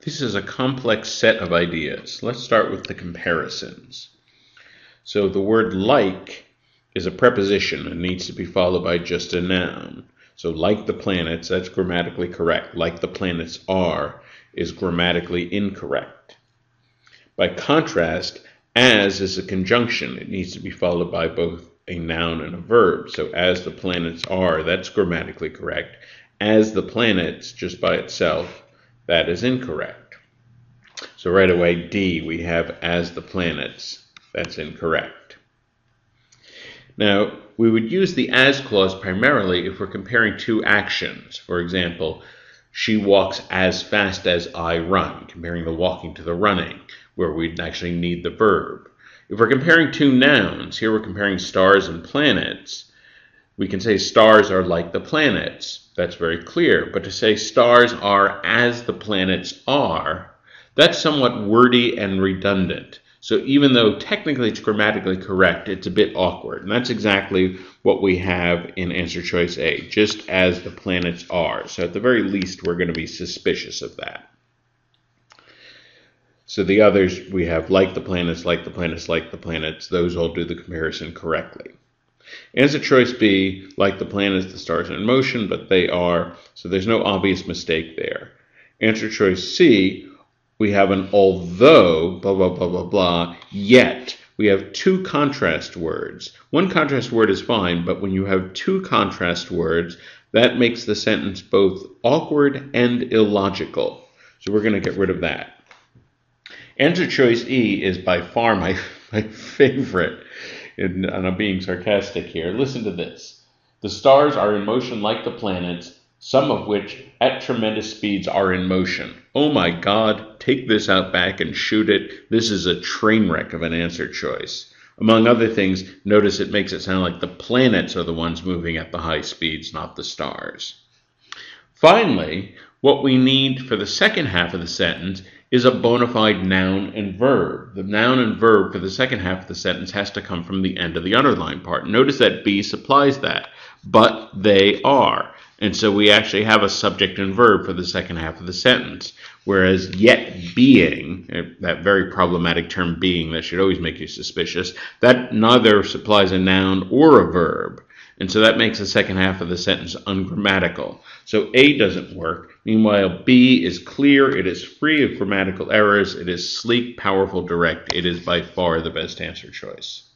This is a complex set of ideas. Let's start with the comparisons. So the word like is a preposition and needs to be followed by just a noun. So like the planets, that's grammatically correct. Like the planets are is grammatically incorrect. By contrast, as is a conjunction. It needs to be followed by both a noun and a verb. So as the planets are, that's grammatically correct. As the planets, just by itself, that is incorrect. So right away, D, we have as the planets. That's incorrect. Now, we would use the as clause primarily if we're comparing two actions. For example, she walks as fast as I run, comparing the walking to the running, where we'd actually need the verb. If we're comparing two nouns, here we're comparing stars and planets, we can say stars are like the planets. That's very clear. But to say stars are as the planets are, that's somewhat wordy and redundant. So even though technically it's grammatically correct, it's a bit awkward. And that's exactly what we have in answer choice A, just as the planets are. So at the very least, we're going to be suspicious of that. So the others, we have like the planets, like the planets, like the planets. Those all do the comparison correctly. Answer choice B, like the planets, the stars are in motion, but they are, so there's no obvious mistake there. Answer choice C, we have an although, blah, blah, blah, blah, blah, yet. We have two contrast words. One contrast word is fine, but when you have two contrast words, that makes the sentence both awkward and illogical. So we're going to get rid of that. Answer choice E is by far my favorite. And I'm being sarcastic here. Listen to this. The stars are in motion like the planets, some of which at tremendous speeds are in motion. Oh my God, take this out back and shoot it. This is a train wreck of an answer choice. Among other things, notice it makes it sound like the planets are the ones moving at the high speeds, not the stars. Finally, what we need for the second half of the sentence is a bona fide noun and verb. The noun and verb for the second half of the sentence has to come from the end of the underlined part. Notice that B supplies that, but they are. And so we actually have a subject and verb for the second half of the sentence. Whereas yet being, that very problematic term being that should always make you suspicious, that neither supplies a noun or a verb. And so that makes the second half of the sentence ungrammatical. So A doesn't work. Meanwhile, B is clear. It is free of grammatical errors. It is sleek, powerful, direct. It is by far the best answer choice.